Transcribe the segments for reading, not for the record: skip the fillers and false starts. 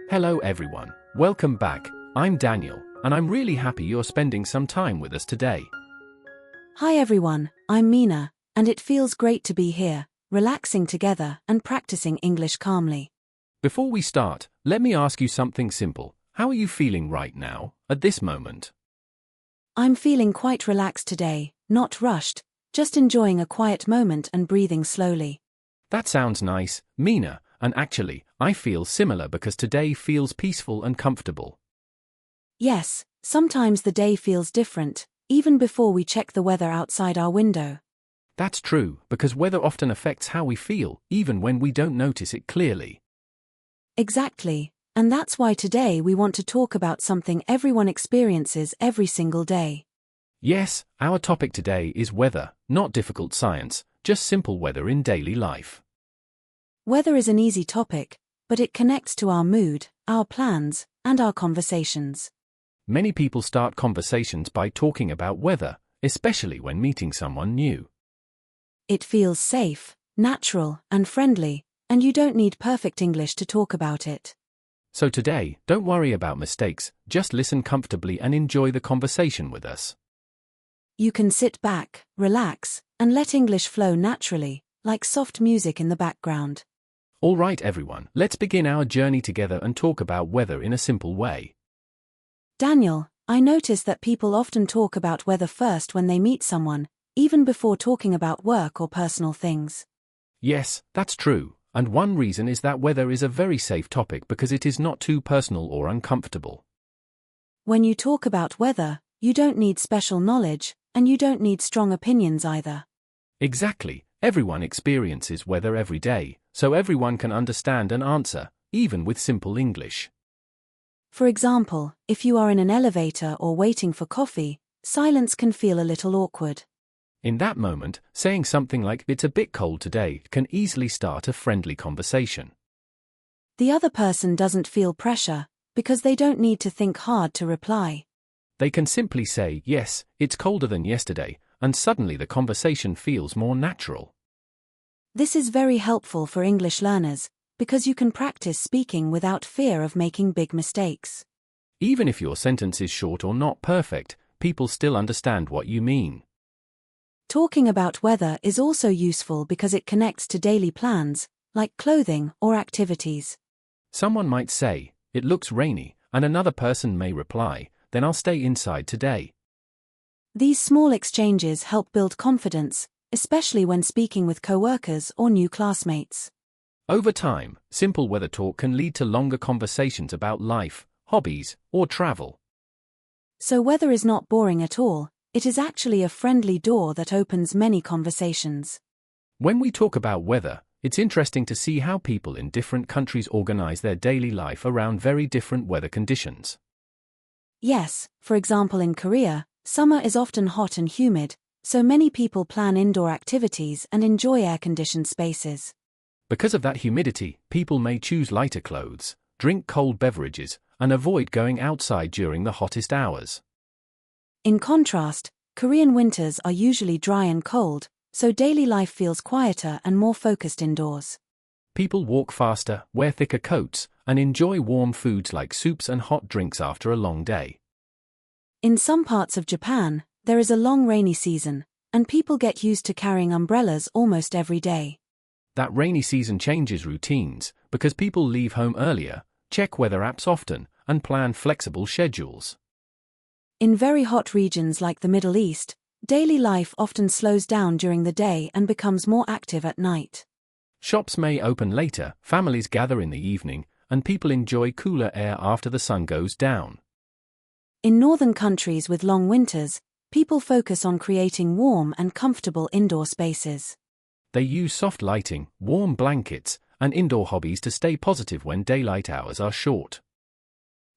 Hello everyone, welcome back. I'm Daniel, and I'm really happy you're spending some time with us today. Hi everyone, I'm Mina, and it feels great to be here, relaxing together and practicing English calmly. Before we start, let me ask you something simple. How are you feeling right now, at this moment? I'm feeling quite relaxed today, not rushed, just enjoying a quiet moment and breathing slowly. That sounds nice, Mina, and actually, I feel similar because today feels peaceful and comfortable. Yes, sometimes the day feels different, even before we check the weather outside our window. That's true, because weather often affects how we feel, even when we don't notice it clearly. Exactly, and that's why today we want to talk about something everyone experiences every single day. Yes, our topic today is weather, not difficult science, just simple weather in daily life. Weather is an easy topic, but it connects to our mood, our plans, and our conversations. Many people start conversations by talking about weather, especially when meeting someone new. It feels safe, natural, and friendly, and you don't need perfect English to talk about it. So today, don't worry about mistakes, just listen comfortably and enjoy the conversation with us. You can sit back, relax, and let English flow naturally, like soft music in the background. All right everyone, let's begin our journey together and talk about weather in a simple way. Daniel, I notice that people often talk about weather first when they meet someone, even before talking about work or personal things. Yes, that's true, and one reason is that weather is a very safe topic because it is not too personal or uncomfortable. When you talk about weather, you don't need special knowledge, and you don't need strong opinions either. Exactly, everyone experiences weather every day, so everyone can understand and answer, even with simple English. For example, if you are in an elevator or waiting for coffee, silence can feel a little awkward. In that moment, saying something like, "It's a bit cold today," can easily start a friendly conversation. The other person doesn't feel pressure, because they don't need to think hard to reply. They can simply say, "Yes, it's colder than yesterday," and suddenly the conversation feels more natural. This is very helpful for English learners, because you can practice speaking without fear of making big mistakes. Even if your sentence is short or not perfect, people still understand what you mean. Talking about weather is also useful because it connects to daily plans, like clothing or activities. Someone might say, "It looks rainy," and another person may reply, "Then I'll stay inside today." These small exchanges help build confidence, especially when speaking with coworkers or new classmates. Over time, simple weather talk can lead to longer conversations about life, hobbies, or travel. So weather is not boring at all, it is actually a friendly door that opens many conversations. When we talk about weather, it's interesting to see how people in different countries organize their daily life around very different weather conditions. Yes, for example in Korea, summer is often hot and humid, so many people plan indoor activities and enjoy air-conditioned spaces. Because of that humidity, people may choose lighter clothes, drink cold beverages, and avoid going outside during the hottest hours. In contrast, Korean winters are usually dry and cold, so daily life feels quieter and more focused indoors. People walk faster, wear thicker coats, and enjoy warm foods like soups and hot drinks after a long day. In some parts of Japan, there is a long rainy season, and people get used to carrying umbrellas almost every day. That rainy season changes routines, because people leave home earlier, check weather apps often, and plan flexible schedules. In very hot regions like the Middle East, daily life often slows down during the day and becomes more active at night. Shops may open later, families gather in the evening, and people enjoy cooler air after the sun goes down. In northern countries with long winters, people focus on creating warm and comfortable indoor spaces. They use soft lighting, warm blankets, and indoor hobbies to stay positive when daylight hours are short.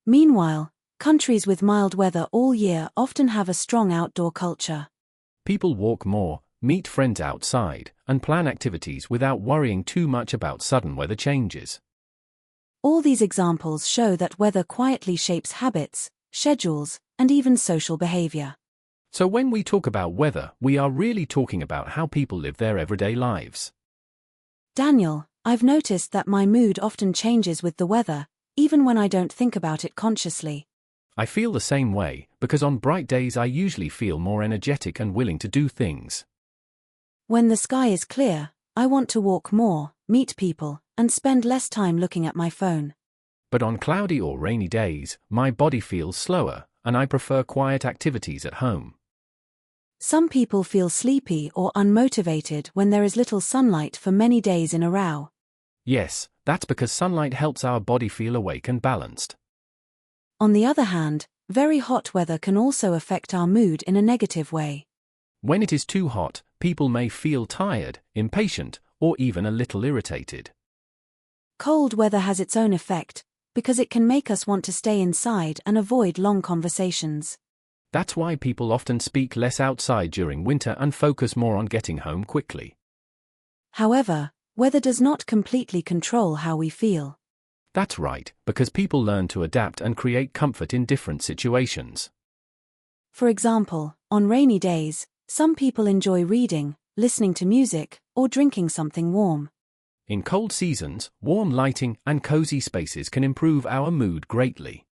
Meanwhile, countries with mild weather all year often have a strong outdoor culture. People walk more, meet friends outside, and plan activities without worrying too much about sudden weather changes. All these examples show that weather quietly shapes habits, schedules, and even social behavior. So when we talk about weather, we are really talking about how people live their everyday lives. Daniel, I've noticed that my mood often changes with the weather, even when I don't think about it consciously. I feel the same way, because on bright days I usually feel more energetic and willing to do things. When the sky is clear, I want to walk more, meet people, and spend less time looking at my phone. But on cloudy or rainy days, my body feels slower, and I prefer quiet activities at home. Some people feel sleepy or unmotivated when there is little sunlight for many days in a row. Yes, that's because sunlight helps our body feel awake and balanced. On the other hand, very hot weather can also affect our mood in a negative way. When it is too hot, people may feel tired, impatient, or even a little irritated. Cold weather has its own effect, because it can make us want to stay inside and avoid long conversations. That's why people often speak less outside during winter and focus more on getting home quickly. However, weather does not completely control how we feel. That's right, because people learn to adapt and create comfort in different situations. For example, on rainy days, some people enjoy reading, listening to music, or drinking something warm. In cold seasons, warm lighting and cozy spaces can improve our mood greatly.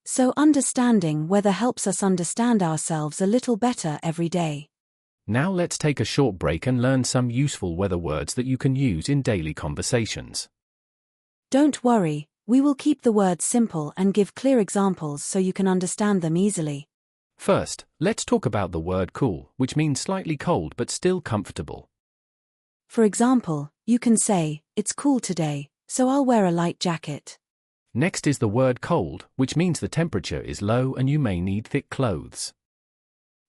So understanding weather helps us understand ourselves a little better every day. Now let's take a short break and learn some useful weather words that you can use in daily conversations. Don't worry, we will keep the words simple and give clear examples so you can understand them easily. First, let's talk about the word cool, which means slightly cold but still comfortable. For example, you can say, "It's cool today, so I'll wear a light jacket." Next is the word cold, which means the temperature is low and you may need thick clothes.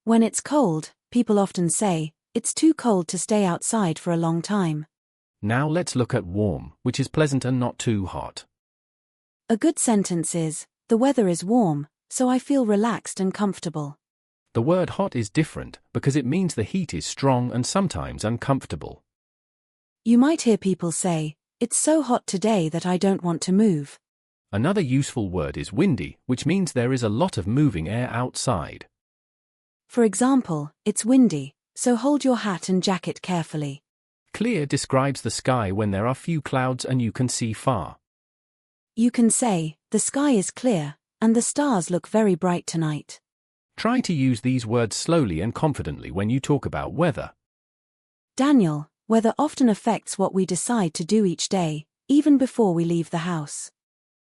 When it's cold, people often say, "It's too cold to stay outside for a long time." Now let's look at warm, which is pleasant and not too hot. A good sentence is, "The weather is warm, so I feel relaxed and comfortable." The word hot is different because it means the heat is strong and sometimes uncomfortable. You might hear people say, "It's so hot today that I don't want to move." Another useful word is windy, which means there is a lot of moving air outside. For example, "It's windy, so hold your hat and jacket carefully." Clear describes the sky when there are few clouds and you can see far. You can say, "The sky is clear, and the stars look very bright tonight." Try to use these words slowly and confidently when you talk about weather. Daniel, weather often affects what we decide to do each day, even before we leave the house.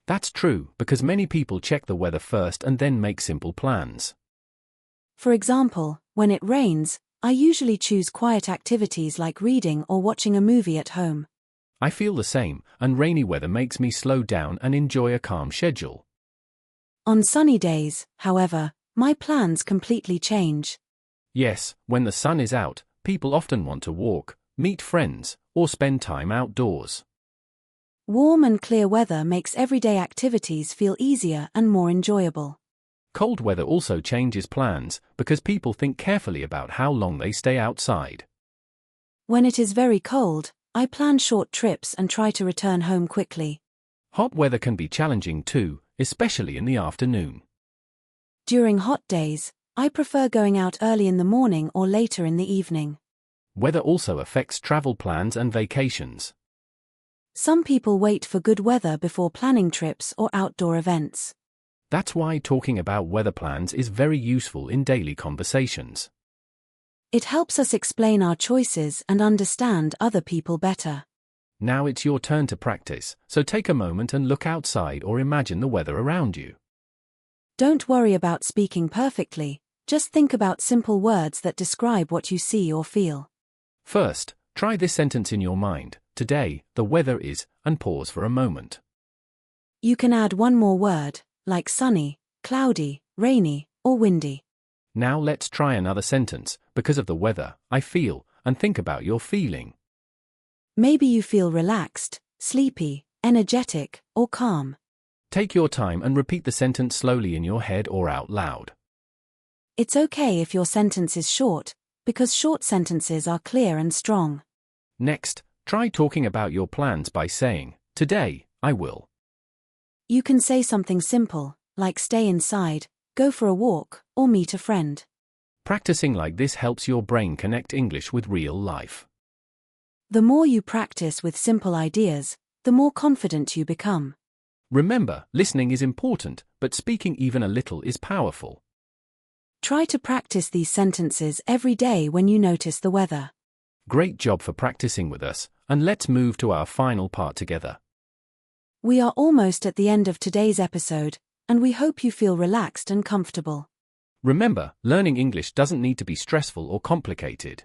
That's true, because many people check the weather first and then make simple plans. For example, when it rains, I usually choose quiet activities like reading or watching a movie at home. I feel the same, and rainy weather makes me slow down and enjoy a calm schedule. On sunny days, however, my plans completely change. Yes, when the sun is out, people often want to walk, meet friends, or spend time outdoors. Warm and clear weather makes everyday activities feel easier and more enjoyable. Cold weather also changes plans because people think carefully about how long they stay outside. When it is very cold, I plan short trips and try to return home quickly. Hot weather can be challenging too, especially in the afternoon. During hot days, I prefer going out early in the morning or later in the evening. Weather also affects travel plans and vacations. Some people wait for good weather before planning trips or outdoor events. That's why talking about weather plans is very useful in daily conversations. It helps us explain our choices and understand other people better. Now it's your turn to practice, so take a moment and look outside or imagine the weather around you. Don't worry about speaking perfectly, just think about simple words that describe what you see or feel. First, try this sentence in your mind. Today, the weather is, and pause for a moment. You can add one more word, like sunny, cloudy, rainy, or windy. Now let's try another sentence. Because of the weather, I feel, and think about your feeling. Maybe you feel relaxed, sleepy, energetic, or calm. Take your time and repeat the sentence slowly in your head or out loud. It's okay if your sentence is short, because short sentences are clear and strong. Next, try talking about your plans by saying, "Today, I will." You can say something simple, like stay inside, go for a walk, or meet a friend. Practicing like this helps your brain connect English with real life. The more you practice with simple ideas, the more confident you become. Remember, listening is important, but speaking even a little is powerful. Try to practice these sentences every day when you notice the weather. Great job for practicing with us, and let's move to our final part together. We are almost at the end of today's episode, and we hope you feel relaxed and comfortable. Remember, learning English doesn't need to be stressful or complicated.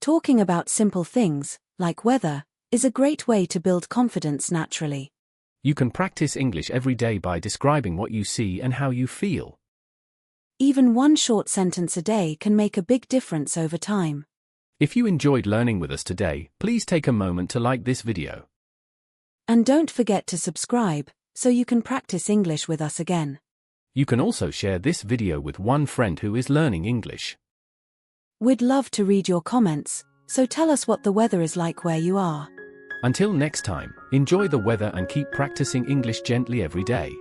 Talking about simple things, like weather, is a great way to build confidence naturally. You can practice English every day by describing what you see and how you feel. Even one short sentence a day can make a big difference over time. If you enjoyed learning with us today, please take a moment to like this video. And don't forget to subscribe, so you can practice English with us again. You can also share this video with one friend who is learning English. We'd love to read your comments, so tell us what the weather is like where you are. Until next time, enjoy the weather and keep practicing English gently every day.